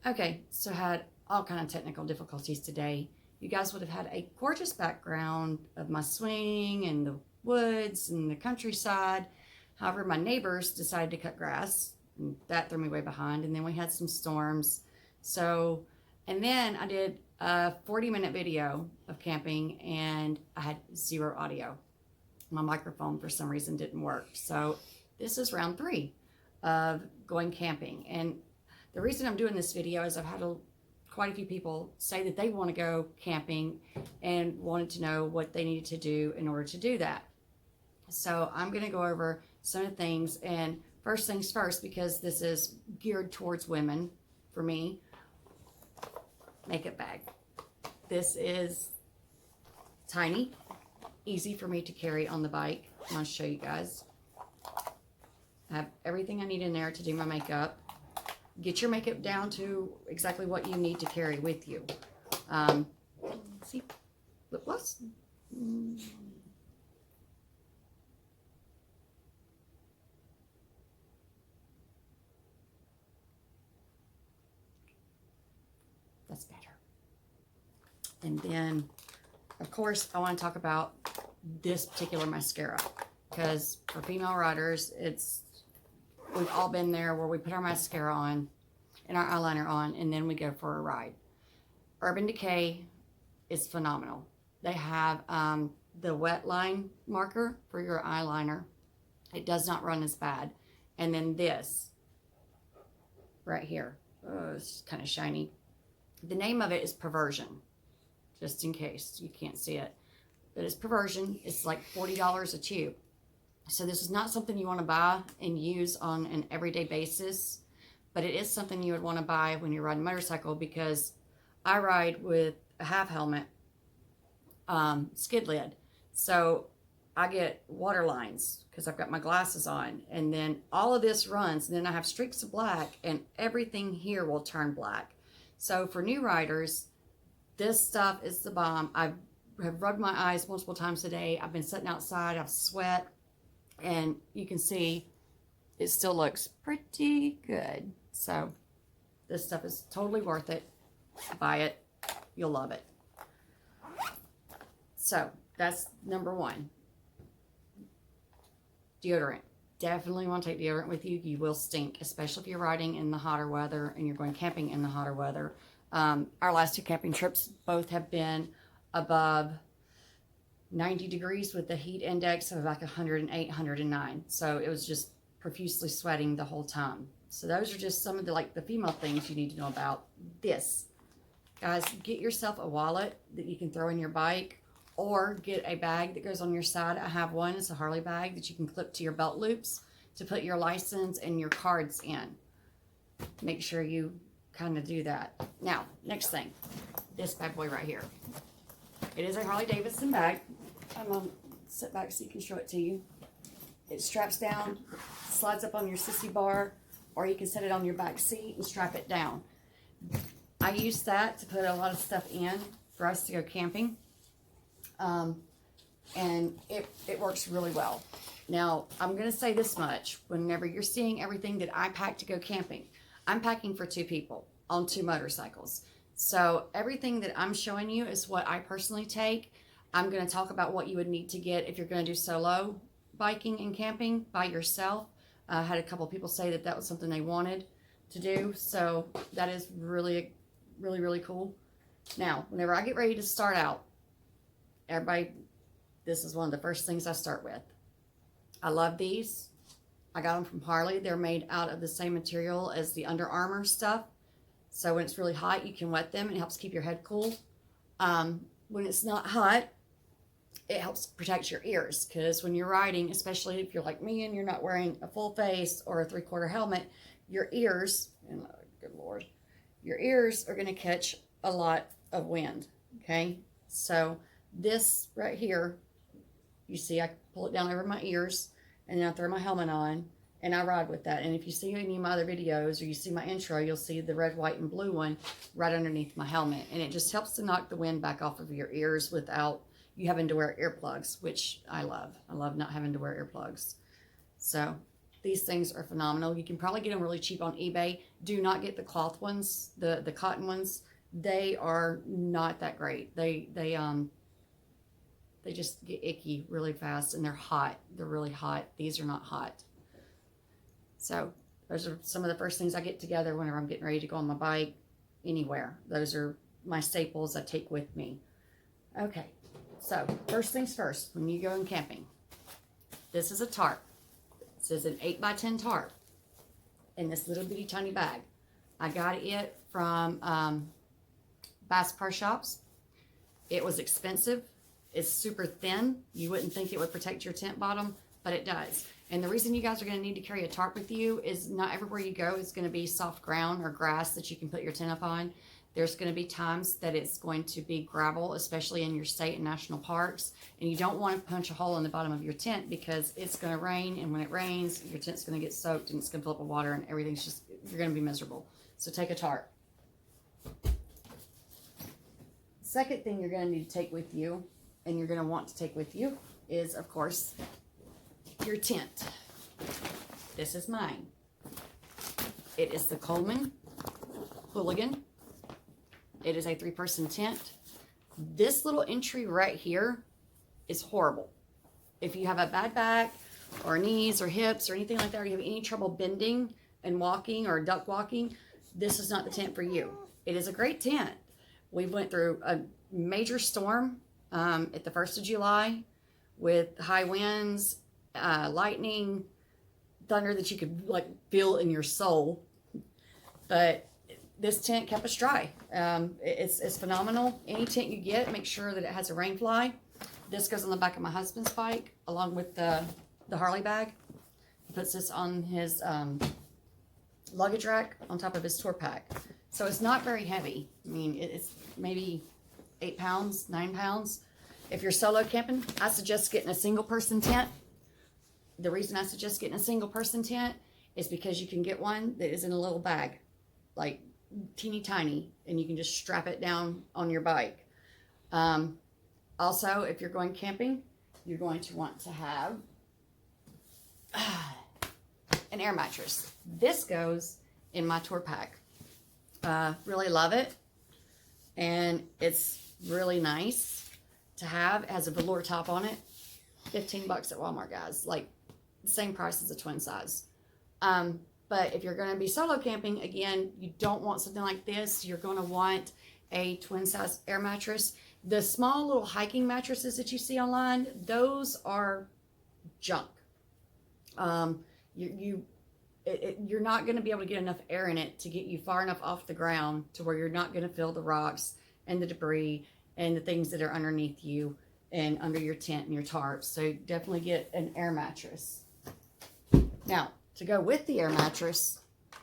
Okay, so I had all kind of technical difficulties today. You guys would have had a gorgeous background of my swing and the woods and the countryside. However, my neighbors decided to cut grass, and that threw me way behind. And then we had some storms. And then I did a 40-minute video of camping, and I had zero audio. My microphone, for some reason, didn't work. So this is round 3 of going camping. And the reason I'm doing this video is I've had quite a few people say that they want to go camping and wanted to know what they needed to do in order to do that. So I'm going to go over some of the things, and first things first, because this is geared towards women for me, makeup bag. This is tiny, easy for me to carry on the bike. I'm going to show you guys. I have everything I need in there to do my makeup. Get your makeup down to exactly what you need to carry with you. See, lip gloss. That's better. And then, of course, I want to talk about this particular mascara, because for female riders, we've all been there where we put our mascara on and our eyeliner on, and then we go for a ride. Urban Decay is phenomenal. They have the wet line marker for your eyeliner. It does not run as bad. And then this right here. Oh, it's kind of shiny. The name of it is Perversion, just in case you can't see it. But it's Perversion. It's like $40 a tube. So this is not something you want to buy and use on an everyday basis, but it is something you would want to buy when you're riding a motorcycle, because I ride with a half helmet, skid lid. So I get water lines because I've got my glasses on, and then all of this runs, and then I have streaks of black, and everything here will turn black. So for new riders, this stuff is the bomb. I have rubbed my eyes multiple times a day. I've been sitting outside, I've sweat, and you can see it still looks pretty good. So this stuff is totally worth it. Buy it. You'll love it. So that's number 1. Deodorant. Definitely want to take deodorant with you. You will stink, especially if you're riding in the hotter weather and you're going camping in the hotter weather. Our last 2 camping trips both have been above 90 degrees with the heat index of like 108, 109. So it was just profusely sweating the whole time. So those are just some of the female things you need to know about this. Guys, get yourself a wallet that you can throw in your bike, or get a bag that goes on your side. I have one. It's a Harley bag that you can clip to your belt loops to put your license and your cards in. Make sure you kind of do that. Now, next thing, this bad boy right here. It is a Harley Davidson bag. I'm going to sit back so you can show it to you. It straps down, slides up on your sissy bar, or you can set it on your back seat and strap it down. I use that to put a lot of stuff in for us to go camping. And it works really well. Now, I'm going to say this much. Whenever you're seeing everything that I pack to go camping, I'm packing for 2 people on 2 motorcycles. So everything that I'm showing you is what I personally take. I'm going to talk about what you would need to get if you're going to do solo biking and camping by yourself. I had a couple people say that that was something they wanted to do. So that is really, really, really cool. Now, whenever I get ready to start out, everybody, this is one of the first things I start with. I love these. I got them from Harley. They're made out of the same material as the Under Armour stuff. So when it's really hot, you can wet them. It helps keep your head cool. When it's not hot, it helps protect your ears, because when you're riding, especially if you're like me and you're not wearing a full face or a 3/4 helmet, your ears, and good Lord, your ears are going to catch a lot of wind. Okay, so this right here, you see, I pull it down over my ears, and then I throw my helmet on, and I ride with that. And if you see any of my other videos, or you see my intro, you'll see the red, white, and blue one right underneath my helmet. And it just helps to knock the wind back off of your ears without you having to wear earplugs, which I love. I love not having to wear earplugs. So these things are phenomenal. You can probably get them really cheap on eBay. Do not get the cloth ones, the cotton ones. They are not that great. They just get icky really fast, and they're hot. They're really hot. These are not hot. So those are some of the first things I get together whenever I'm getting ready to go on my bike anywhere. Those are my staples I take with me. Okay, so first things first, when you go in camping, this is a tarp. It says an 8x10 tarp in this little bitty tiny bag. I got it from Bass Pro Shops. It was expensive. It's super thin. You wouldn't think it would protect your tent bottom, but it does. And the reason you guys are going to need to carry a tarp with you is not everywhere you go is going to be soft ground or grass that you can put your tent up on. There's going to be times that it's going to be gravel, especially in your state and national parks. And you don't want to punch a hole in the bottom of your tent because it's going to rain. And when it rains, your tent's going to get soaked and it's going to fill up with water and everything's just, you're going to be miserable. So take a tarp. Second thing you're going to need to take with you, and you're going to want to take with you, is, of course, your tent. This is mine. It is the Coleman Hooligan. It is a 3-person tent. This little entry right here is horrible. If you have a bad back or knees or hips or anything like that, or you have any trouble bending and walking or duck walking, this is not the tent for you. It is a great tent. We went through a major storm at the 1st of July with high winds, lightning, thunder that you could like feel in your soul. But this tent kept us dry. It's phenomenal. Any tent you get, make sure that it has a rain fly. This goes on the back of my husband's bike along with the Harley bag. He puts this on his luggage rack on top of his tour pack. So it's not very heavy. I mean, it's maybe 8 pounds, 9 pounds. If you're solo camping, I suggest getting a single person tent. The reason I suggest getting a single person tent is because you can get one that is in a little bag, like teeny tiny, and you can just strap it down on your bike. Also, if you're going camping, you're going to want to have an air mattress. This goes in my tour pack. Really love it, and it's really nice to have. It has a velour top on it. $15 at Walmart, guys. Like the same price as a twin size. But if you're going to be solo camping, again, you don't want something like this. You're going to want a twin size air mattress. The small little hiking mattresses that you see online, those are junk. You're not going to be able to get enough air in it to get you far enough off the ground to where you're not going to feel the rocks and the debris and the things that are underneath you and under your tent and your tarps. So definitely get an air mattress. Now, to go with the air mattress,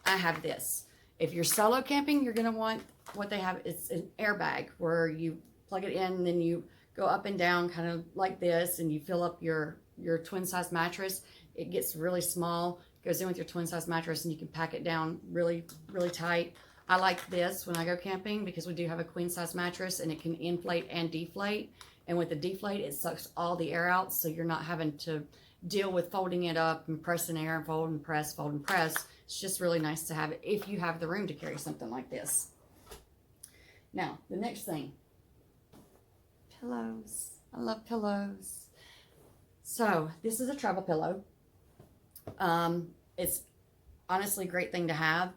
I have this. If you're solo camping, you're going to want what they have. It's an airbag where you plug it in and then you go up and down kind of like this and you fill up your twin size mattress. It gets really small, goes in with your twin size mattress, and you can pack it down really, really tight. I like this when I go camping because we do have a queen size mattress and it can inflate and deflate. And with the deflate, it sucks all the air out, so you're not having to deal with folding it up and pressing air and fold and press, fold and press. It's just really nice to have it if you have the room to carry something like this. Now, the next thing, pillows. I love pillows. So this is a travel pillow. It's honestly a great thing to have.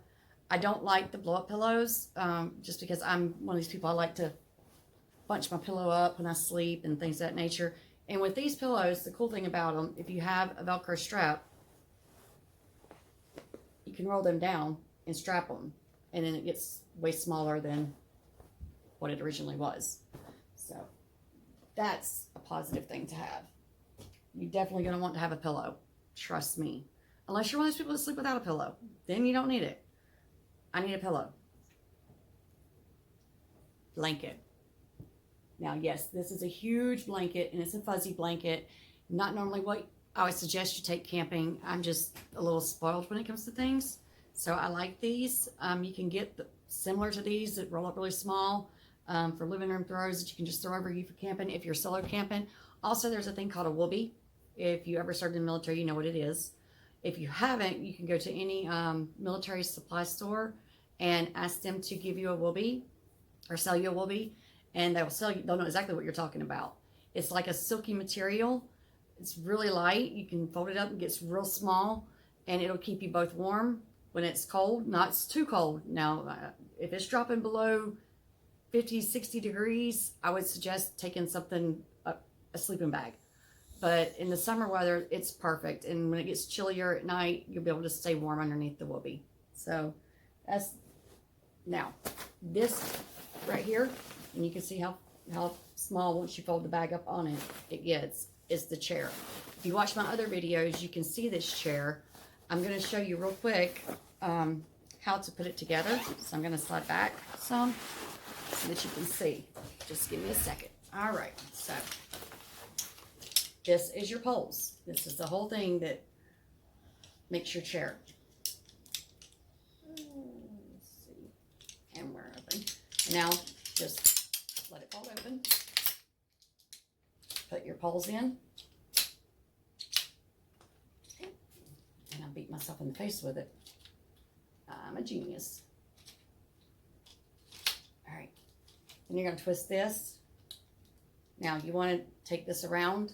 I don't like the blow-up pillows just because I'm one of these people. I like to bunch my pillow up when I sleep and things of that nature. And with these pillows, the cool thing about them, if you have a Velcro strap, you can roll them down and strap them, and then it gets way smaller than what it originally was. So that's a positive thing to have. You're definitely going to want to have a pillow. Trust me. Unless you're one of those people that sleep without a pillow. Then you don't need it. I need a pillow. Blanket. Now, yes, this is a huge blanket, and it's a fuzzy blanket. Not normally what I would suggest you take camping. I'm just a little spoiled when it comes to things. So I like these. You can get similar to these that roll up really small for living room throws that you can just throw over you for camping if you're solo camping. Also, there's a thing called a whoopee. If you ever served in the military, you know what it is. If you haven't, you can go to any military supply store and ask them to give you a Wooby or sell you a Wooby, and they'll know exactly what you're talking about. It's like a silky material. It's really light. You can fold it up and it gets real small, and it'll keep you both warm when it's cold. Not too cold. Now, if it's dropping below 50, 60 degrees, I would suggest taking something, a sleeping bag. But in the summer weather, it's perfect. And when it gets chillier at night, you'll be able to stay warm underneath the Wooby. So that's, now, this right here, and you can see how small, once you fold the bag up on it, it gets, is the chair. If you watch my other videos, you can see this chair. I'm going to show you real quick how to put it together. So I'm going to slide back some so that you can see. Just give me a second. All right, so this is your poles. This is the whole thing that makes your chair. Let's see. And we're open. Now, just let it fall open. Put your poles in. And I beat myself in the face with it. I'm a genius. All right. Then you're going to twist this. Now, you want to take this around,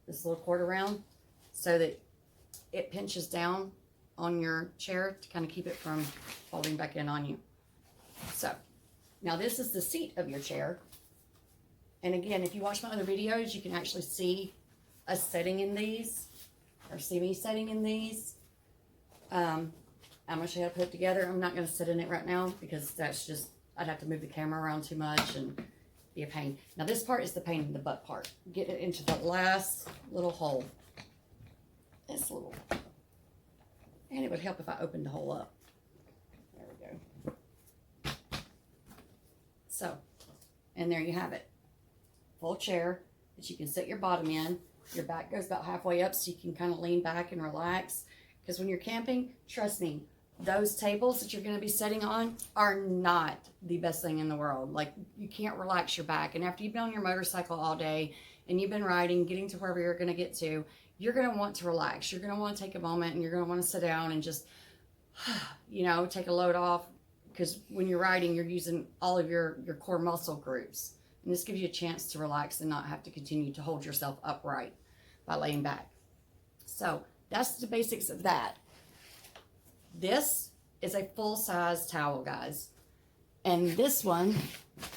this little cord around, so that it pinches down on your chair to kind of keep it from folding back in on you. So, now this is the seat of your chair. And again, if you watch my other videos, you can actually see us setting in these, or see me setting in these. I'm going to show you how to put it together. I'm not going to sit in it right now because that's just, I'd have to move the camera around too much and be a pain. Now this part is the pain in the butt part. Get it into the last little hole. This little, and it would help if I opened the hole up. There we go. So, and there you have it. Full chair that you can set your bottom in. Your back goes about halfway up so you can kind of lean back and relax. Because when you're camping, trust me, those tables that you're going to be sitting on are not the best thing in the world. Like, you can't relax your back. And after you've been on your motorcycle all day and you've been riding, getting to wherever you're going to get to, you're going to want to relax. You're going to want to take a moment and you're going to want to sit down and just, you know, take a load off. Because when you're riding, you're using all of your core muscle groups. And this gives you a chance to relax and not have to continue to hold yourself upright by laying back. So that's the basics of that. This is a full-size towel, guys. And this one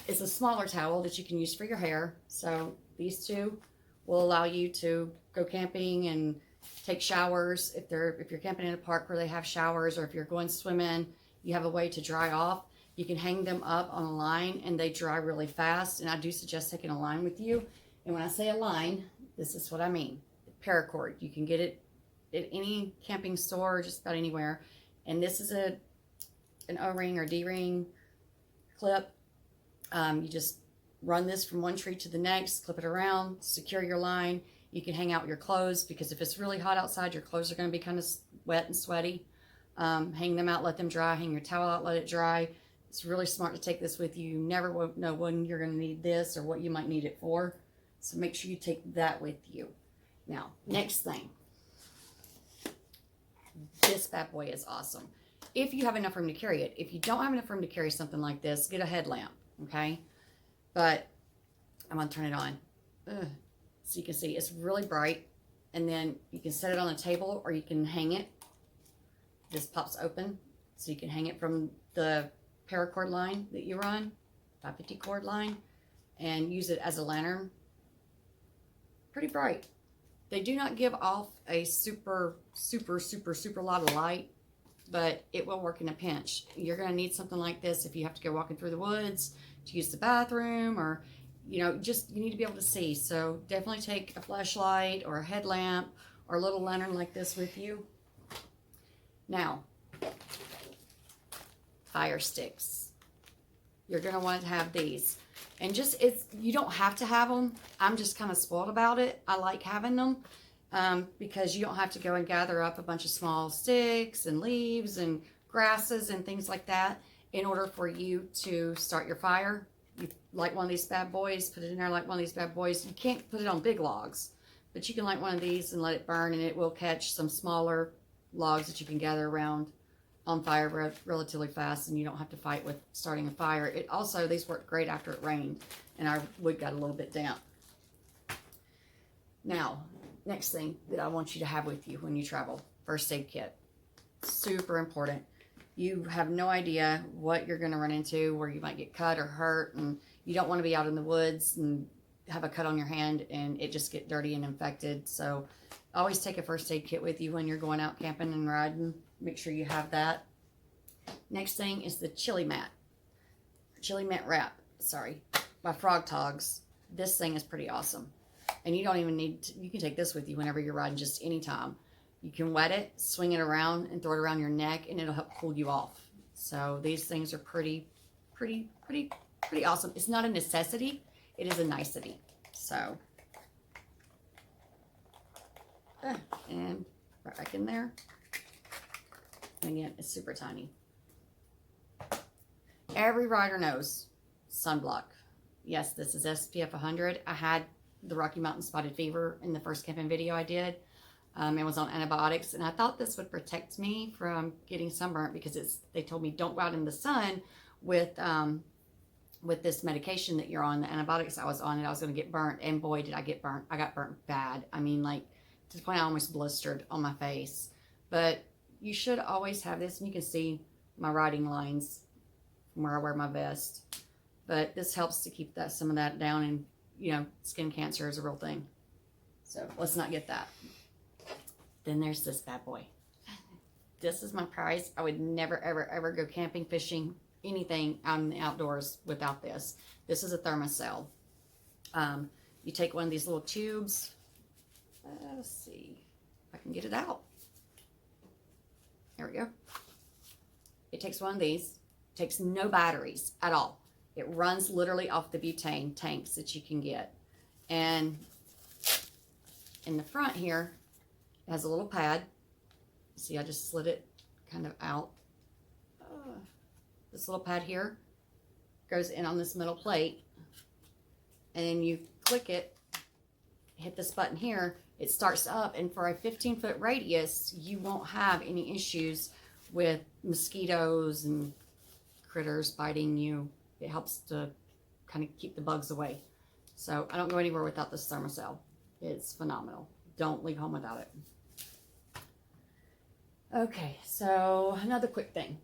is a smaller towel that you can use for your hair. So these two will allow you to go camping and take showers. If you're camping in a park where they have showers, or if you're going swimming, you have a way to dry off. You can hang them up on a line and they dry really fast. And I do suggest taking a line with you. And when I say a line, this is what I mean. Paracord. You can get it at any camping store, just about anywhere. And this is an O-ring or D-ring clip. You just run this from one tree to the next, clip it around, secure your line. You can hang out your clothes, because if it's really hot outside, your clothes are going to be kind of wet and sweaty. Hang them out, let them dry. Hang your towel out, let it dry. It's really smart to take this with you. You never know when you're going to need this or what you might need it for. So make sure you take that with you. Now, next thing. This bad boy is awesome. If you have enough room to carry it. If you don't have enough room to carry something like this, get a headlamp, okay? But I'm going to turn it on. So you can see it's really bright. And then you can set it on a table or you can hang it. This pops open, so you can hang it from the paracord line that you run, 550 cord line, and use it as a lantern. Pretty bright. They do not give off a super lot of light, but it will work in a pinch. You're going to need something like this if you have to go walking through the woods to use the bathroom, or, you know, just you need to be able to see. So definitely take a flashlight or a headlamp or a little lantern like this with you. Now, fire sticks. You're going to want to have these. And just, you don't have to have them. I'm just kind of spoiled about it. I like having them because you don't have to go and gather up a bunch of small sticks and leaves and grasses and things like that in order for you to start your fire. You light one of these bad boys, put it in there like one of these bad boys. You can't put it on big logs, but you can light one of these and let it burn, and it will catch some smaller logs that you can gather around on fire relatively fast, and you don't have to fight with starting a fire. It also, these work great after it rained and our wood got a little bit damp. Now, next thing that I want you to have with you when you travel, first aid kit. Super important. You have no idea what you're going to run into, where you might get cut or hurt, and you don't want to be out in the woods and have a cut on your hand and it just get dirty and infected. So always take a first aid kit with you when you're going out camping and riding. Make sure you have that. Next thing is the chili mat wrap, sorry, by Frog Togs. This thing is pretty awesome. And you don't even need to, you can take this with you whenever you're riding, just anytime. You can wet it, swing it around, and throw it around your neck, and it'll help cool you off. So these things are pretty awesome. It's not a necessity, it is a nicety. So, and right back in there. And again, it's super tiny. Every rider knows sunblock. Yes, this is SPF 100. I had the Rocky Mountain Spotted Fever in the first camping video I did. It was on antibiotics, and I thought this would protect me from getting sunburnt because they told me don't go out in the sun with this medication that you're on, the antibiotics I was on, and I was going to get burnt. And boy, did I get burnt. I got burnt bad. I mean, like, to the point I almost blistered on my face. But you should always have this, and you can see my riding lines from where I wear my vest. But this helps to keep some of that down, and, you know, skin cancer is a real thing. So let's not get that. Then there's this bad boy. This is my prize. I would never, ever go camping, fishing, anything out in the outdoors without this. This is a thermocell. You take one of these little tubes. Let's see if I can get it out. There we go. It takes one of these. Takes no batteries at all. It runs literally off the butane tanks that you can get. And in the front here, it has a little pad. See, I just slid it kind of out. This little pad here goes in on this metal plate, and then you click it, hit this button here, it starts up, and for a 15-foot radius, you won't have any issues with mosquitoes and critters biting you. It helps to kind of keep the bugs away. So I don't go anywhere without this thermocell. It's phenomenal. Don't leave home without it. Okay, so another quick thing.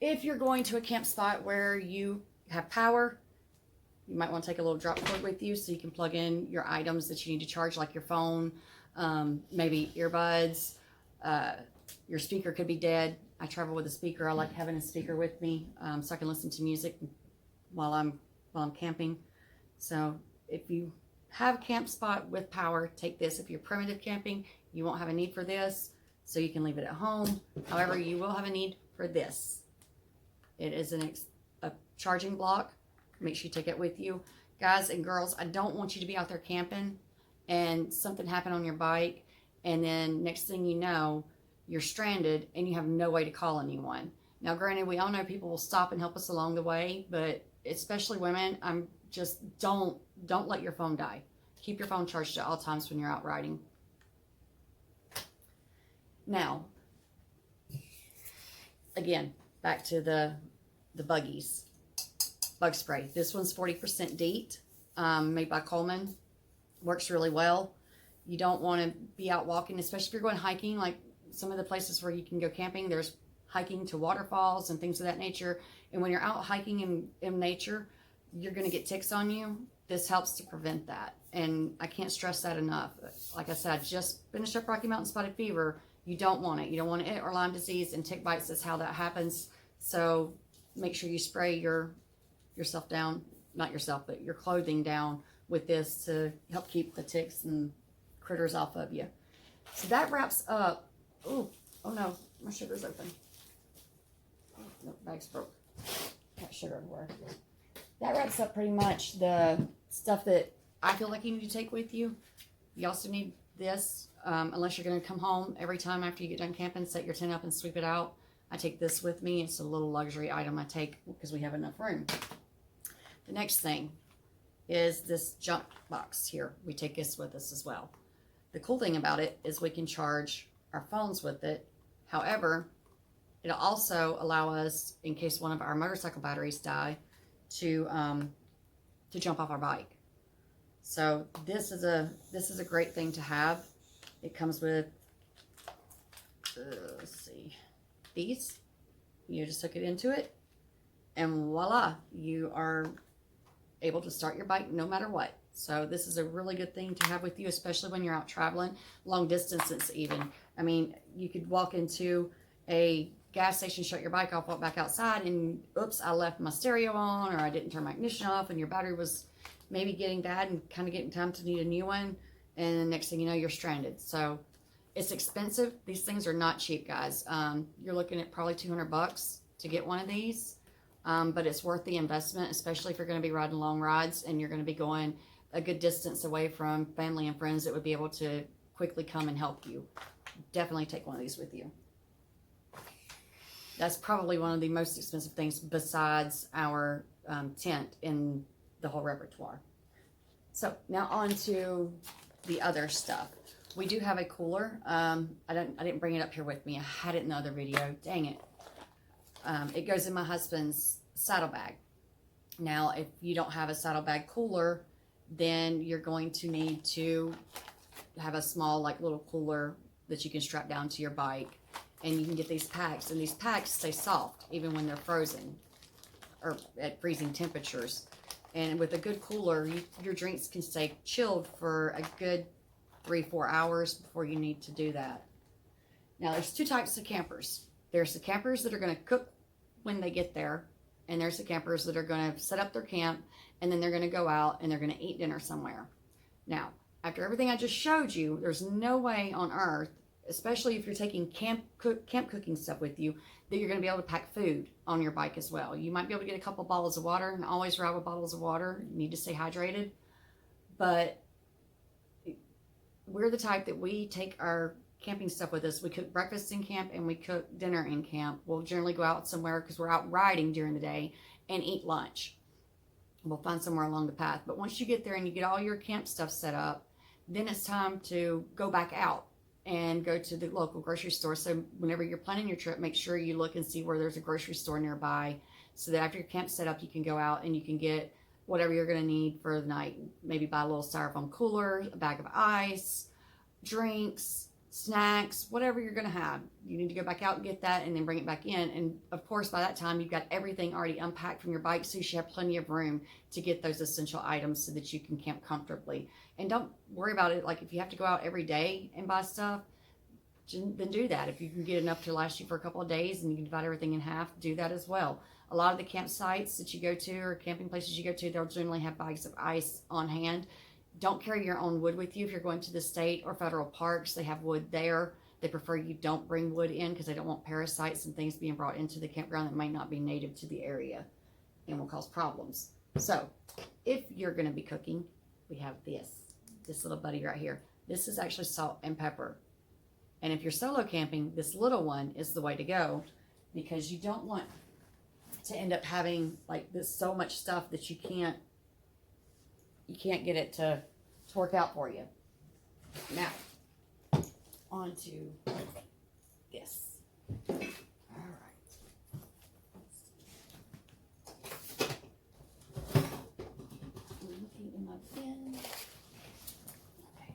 If you're going to a camp spot where you have power, you might want to take a little drop cord with you so you can plug in your items that you need to charge, like your phone, maybe earbuds. Your speaker could be dead. I travel with a speaker. I like having a speaker with me so I can listen to music while I'm camping. So if you have a camp spot with power, take this. If you're primitive camping, you won't have a need for this, so you can leave it at home. However, you will have a need for this. It is a charging block. Make sure you take it with you. Guys and girls, I don't want you to be out there camping and something happen on your bike, and then next thing you know, you're stranded and you have no way to call anyone. Now, granted, we all know people will stop and help us along the way, but especially women, I'm just, don't let your phone die. Keep your phone charged at all times when you're out riding. Now, again, back to the buggies. Bug spray. This one's 40% DEET, made by Coleman. Works really well. You don't want to be out walking, especially if you're going hiking, like some of the places where you can go camping, there's hiking to waterfalls and things of that nature. And when you're out hiking in nature, you're going to get ticks on you. This helps to prevent that. And I can't stress that enough. Like I said, I just finished up Rocky Mountain Spotted Fever. You don't want it. You don't want it or Lyme disease, and tick bites is how that happens. So make sure you spray yourself down, not yourself, but your clothing down with this to help keep the ticks and critters off of you. So that wraps up. Oh no, my sugar's open. Oh, no, bag's broke. Got sugar everywhere. That wraps up pretty much the stuff that I feel like you need to take with you. You also need this, unless you're going to come home every time after you get done camping, set your tent up and sweep it out. I take this with me. It's a little luxury item I take because we have enough room. The next thing is this jump box here. We take this with us as well. The cool thing about it is we can charge our phones with it However, it'll also allow us, in case one of our motorcycle batteries die, to jump off our bike. So this is a great thing to have. It comes with, let's see, these. You just hook it into it, and voila, you are able to start your bike no matter what. So this is a really good thing to have with you, especially when you're out traveling, long distances even. I mean, you could walk into a gas station, shut your bike off, walk back outside, and oops, I left my stereo on, or I didn't turn my ignition off, and your battery was maybe getting bad and kind of getting time to need a new one, and the next thing you know, you're stranded. So it's expensive. These things are not cheap, guys. You're looking at probably $200 to get one of these, but it's worth the investment, especially if you're going to be riding long rides and you're going to be going a good distance away from family and friends that would be able to quickly come and help you. Definitely take one of these with you. That's probably one of the most expensive things besides our tent in the whole repertoire. So now on to the other stuff. We do have a cooler. I didn't bring it up here with me. I had it in the other video. Dang it. It goes in my husband's saddlebag. Now, if you don't have a saddlebag cooler, then you're going to need to have a small, like, little cooler that you can strap down to your bike. And you can get these packs. And these packs stay soft even when they're frozen or at freezing temperatures. And with a good cooler, your drinks can stay chilled for a good 3-4 hours before you need to do that. Now, there's two types of campers. There's the campers that are going to cook when they get there, and there's the campers that are going to set up their camp, and then they're going to go out and they're going to eat dinner somewhere. Now, after everything I just showed you, there's no way on earth, especially if you're taking camp cooking stuff with you, that you're going to be able to pack food on your bike as well. You might be able to get a couple bottles of water, and always ride with bottles of water. You need to stay hydrated. But we're the type that we take our camping stuff with us. We cook breakfast in camp and we cook dinner in camp. We'll generally go out somewhere because we're out riding during the day and eat lunch. We'll find somewhere along the path. But once you get there and you get all your camp stuff set up, then it's time to go back out and go to the local grocery store. So whenever you're planning your trip, make sure you look and see where there's a grocery store nearby, so that after your camp's set up, you can go out and you can get whatever you're going to need for the night. Maybe buy a little styrofoam cooler, a bag of ice, drinks, snacks, whatever you're going to have. You need to go back out and get that and then bring it back in. And of course, by that time, you've got everything already unpacked from your bike, so you should have plenty of room to get those essential items so that you can camp comfortably. And don't worry about it. Like, if you have to go out every day and buy stuff, then do that. If you can get enough to last you for a couple of days and you can divide everything in half, do that as well. A lot of the campsites that you go to or camping places you go to, they'll generally have bags of ice on hand. Don't carry your own wood with you. If you're going to the state or federal parks, they have wood there. They prefer you don't bring wood in because they don't want parasites and things being brought into the campground that might not be native to the area and will cause problems. So if you're going to be cooking, we have this little buddy right here. This is actually salt and pepper. And if you're solo camping, this little one is the way to go, because you don't want to end up having like this so much stuff that you can't get it to work out for you. Now, on to this. All right. Looking in my bin. Okay.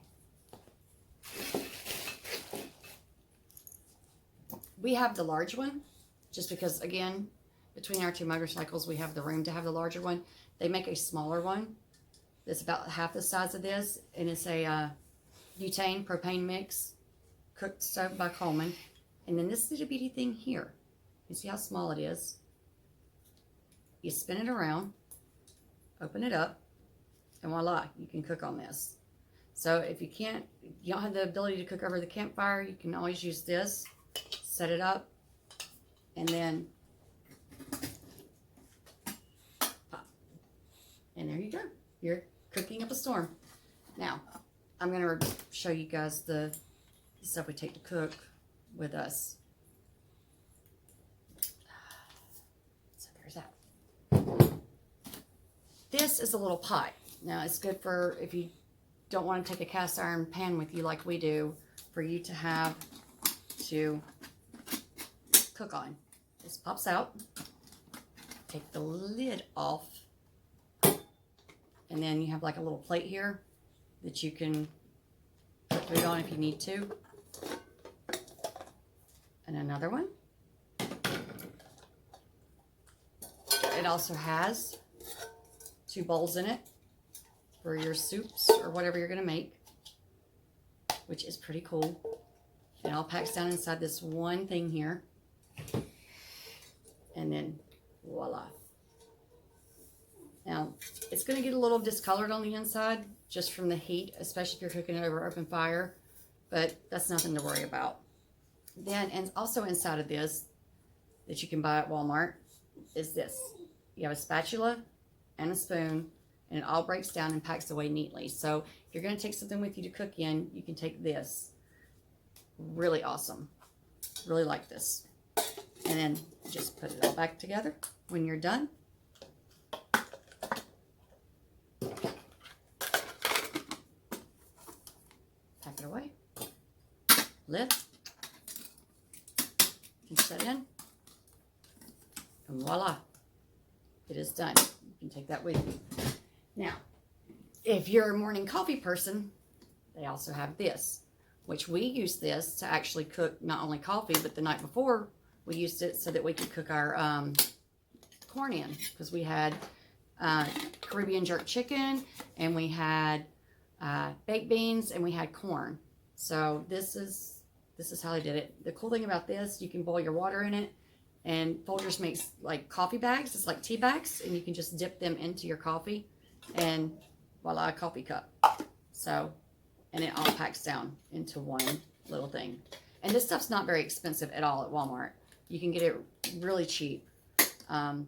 We have the large one, just because, again, between our two motorcycles, we have the room to have the larger one. They make a smaller one that's about half the size of this, and it's a butane propane mix, cooked stove by Coleman. And then this little bitty thing here, you see how small it is? You spin it around, open it up, and voila, you can cook on this. So if you don't have the ability to cook over the campfire, you can always use this, set it up, and then pop. And there you go. You're cooking up a storm. Now, I'm going to show you guys the stuff we take to cook with us. So there's that. This is a little pot. Now, it's good for if you don't want to take a cast iron pan with you like we do, for you to have to cook on. This pops out. Take the lid off. And then you have like a little plate here that you can put food on if you need to. And another one. It also has 2 bowls in it for your soups or whatever you're going to make, which is pretty cool. It all packs down inside this one thing here. And then voila. Now, it's going to get a little discolored on the inside just from the heat, especially if you're cooking it over open fire, but that's nothing to worry about. Then, and also inside of this that you can buy at Walmart is this. You have a spatula and a spoon, and it all breaks down and packs away neatly. So if you're going to take something with you to cook in, you can take this. Really awesome. Really like this. And then just put it all back together when you're done. Pack it away. Lid. Pinch that in. And voila. It is done. You can take that with you. Now, if you're a morning coffee person, they also have this, which we use this to actually cook not only coffee, but the night before we used it so that we could cook our corn in, because we had Caribbean jerk chicken, and we had baked beans, and we had corn. So this is how they did it. The cool thing about this, you can boil your water in it, and Folgers makes like coffee bags. It's like tea bags, and you can just dip them into your coffee, and voila, a coffee cup. So, and it all packs down into one little thing. And this stuff's not very expensive at all at Walmart. You can get it really cheap. Not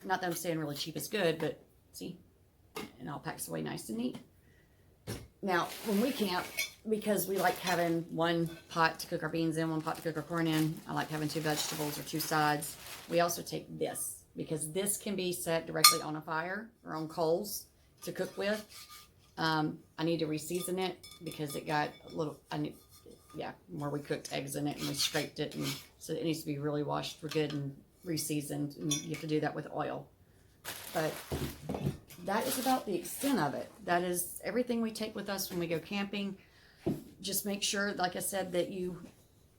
that I'm saying really cheap is good, but see, it all packs away nice and neat. Now, when we camp, because we like having one pot to cook our beans in, one pot to cook our corn in, I like having 2 vegetables or 2 sides. We also take this, because this can be set directly on a fire or on coals to cook with. I need to reseason it because it got a little, where we cooked eggs in it and we scraped it, and so it needs to be really washed for good and reseasoned, and you have to do that with oil. But that is about the extent of it. That is everything we take with us when we go camping. Just make sure, like I said, that you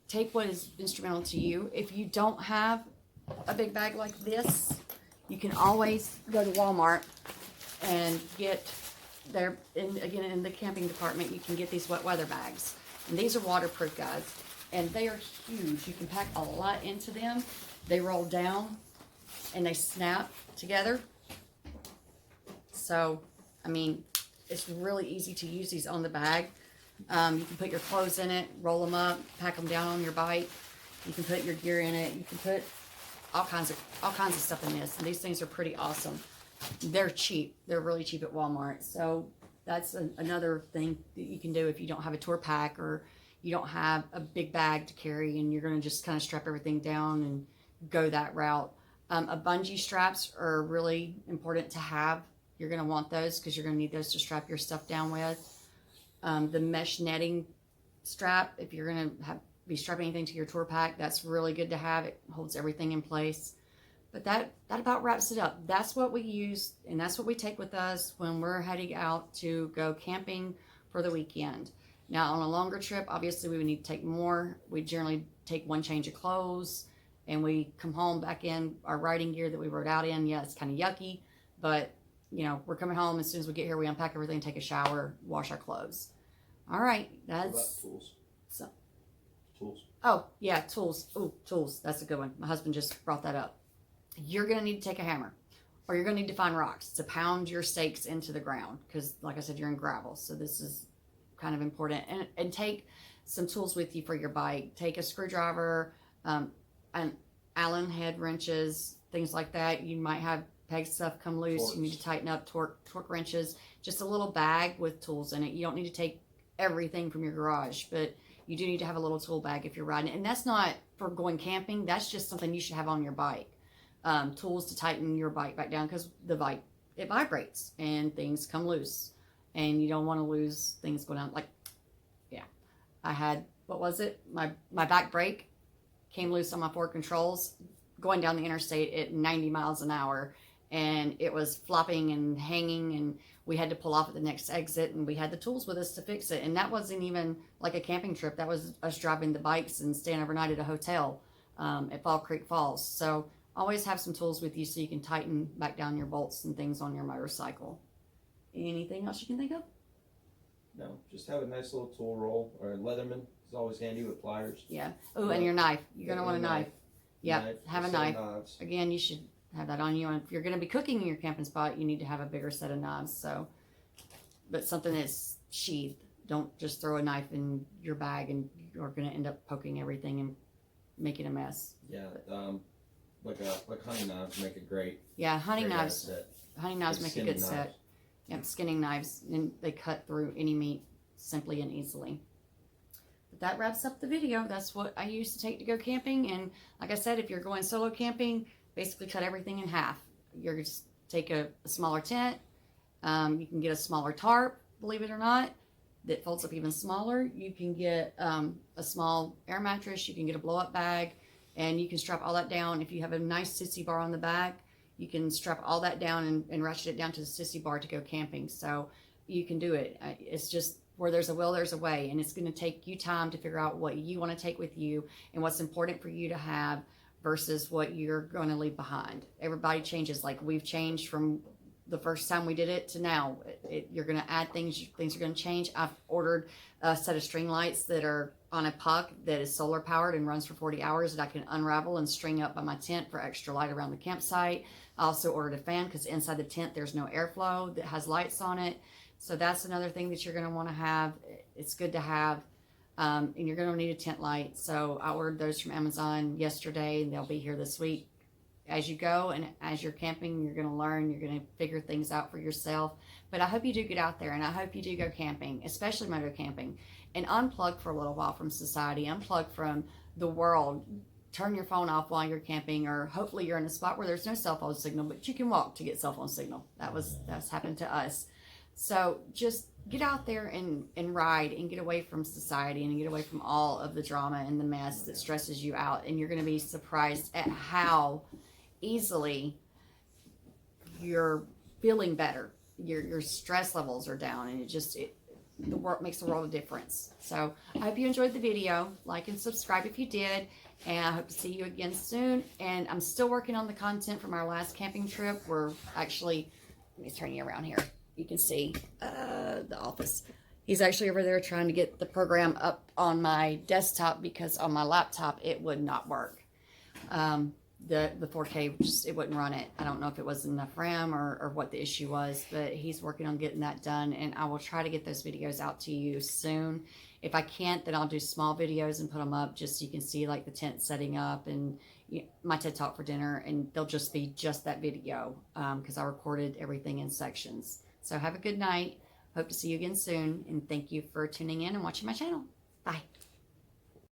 take what is instrumental to you. If you don't have a big bag like this, you can always go to Walmart and get there. Again, in the camping department, you can get these wet weather bags. And these are waterproof, guys. And they are huge. You can pack a lot into them. They roll down and they snap together. So, I mean, it's really easy to use these on the bag. You can put your clothes in it, roll them up, pack them down on your bike. You can put your gear in it. You can put all kinds of stuff in this. And these things are pretty awesome. They're cheap. They're really cheap at Walmart. So that's another thing that you can do if you don't have a tour pack, or you don't have a big bag to carry and you're going to just kind of strap everything down and go that route. A bungee straps are really important to have. You're going to want those because you're going to need those to strap your stuff down with. The mesh netting strap, if you're going to be strapping anything to your tour pack, that's really good to have. It holds everything in place. But that about wraps it up. That's what we use, and that's what we take with us when we're heading out to go camping for the weekend. Now, on a longer trip, obviously we would need to take more. We generally take 1 change of clothes, and we come home back in our riding gear that we rode out in. Yeah, it's kind of yucky, but you know, we're coming home. As soon as we get here, we unpack everything, take a shower, wash our clothes. All right, that's... What about tools? So, Tools. Oh, yeah, tools. Ooh, tools. That's a good one. My husband just brought that up. You're going to need to take a hammer, or you're going to need to find rocks to pound your stakes into the ground, because, like I said, you're in gravel, so this is kind of important. And take some tools with you for your bike. Take a screwdriver, an Allen head wrenches, things like that. You might have peg stuff come loose. Torques. You need to tighten up, torque wrenches. Just a little bag with tools in it. You don't need to take everything from your garage, but you do need to have a little tool bag if you're riding. And that's not for going camping. That's just something you should have on your bike. Tools to tighten your bike back down, because the bike, it vibrates and things come loose, and you don't want to lose things going on. Like, yeah, I had, what was it? My back brake came loose on my Ford controls going down the interstate at 90 miles an hour, and it was flopping and hanging, and we had to pull off at the next exit, and we had the tools with us to fix it. And that wasn't even like a camping trip. That was us driving the bikes and staying overnight at a hotel at Fall Creek Falls. So always have some tools with you so you can tighten back down your bolts and things on your motorcycle. Anything else you can think of? No, just have a nice little tool roll, or a Leatherman is always handy with pliers. Yeah. Oh, and your knife. You're going to want a knife. Yeah, have a knife. Knives. Again, you should have that on you. And if you're going to be cooking in your camping spot, you need to have a bigger set of knives. So, but something that's sheathed. Don't just throw a knife in your bag and you're going to end up poking everything and making a mess. Yeah, like hunting knives make a great. Yeah, hunting great knives. set. Hunting knives Like make a good skinning set. knives. Yep, skinning knives, and they cut through any meat simply and easily. But that wraps up the video. That's what I used to take to go camping. And like I said, if you're going solo camping, basically cut everything in half. You're just take a smaller tent. You can get a smaller tarp, believe it or not, that folds up even smaller. You can get a small air mattress. You can get a blow-up bag, and you can strap all that down. If you have a nice sissy bar on the back, you can strap all that down and ratchet it down to the sissy bar to go camping. So you can do it. It's just where there's a will, there's a way. And it's going to take you time to figure out what you want to take with you and what's important for you to have versus what you're going to leave behind. Everybody changes. Like we've changed from the first time we did it to now. You're going to add things. Things are going to change. I've ordered a set of string lights that are on a puck that is solar powered and runs for 40 hours that I can unravel and string up by my tent for extra light around the campsite. I also ordered a fan because inside the tent there's no airflow that has lights on it. So that's another thing that you're going to want to have. It's good to have. And you're going to need a tent light. So I ordered those from Amazon yesterday, and they'll be here this week. As you go and as you're camping, you're going to learn. You're going to figure things out for yourself. But I hope you do get out there, and I hope you do go camping, especially moto camping, and unplug for a little while from society. Unplug from the world. Turn your phone off while you're camping, or hopefully you're in a spot where there's no cell phone signal, but you can walk to get cell phone signal. That's happened to us. So just get out there and ride and get away from society and get away from all of the drama and the mess that stresses you out. And you're going to be surprised at how easily you're feeling better. Your stress levels are down, and the work makes the world a difference. So I hope you enjoyed the video. Like and subscribe if you did, and I hope to see you again soon. And I'm still working on the content from our last camping trip. We're actually, let me turn you around here. You can see the office. He's actually over there trying to get the program up on my desktop because on my laptop it would not work. The 4K, it wouldn't run it. I don't know if it was enough RAM or what the issue was, but he's working on getting that done, and I will try to get those videos out to you soon. If I can't, then I'll do small videos and put them up just so you can see like the tent setting up and my TED Talk for dinner, and they'll just be just that video because I recorded everything in sections. So have a good night. Hope to see you again soon, and thank you for tuning in and watching my channel. Bye.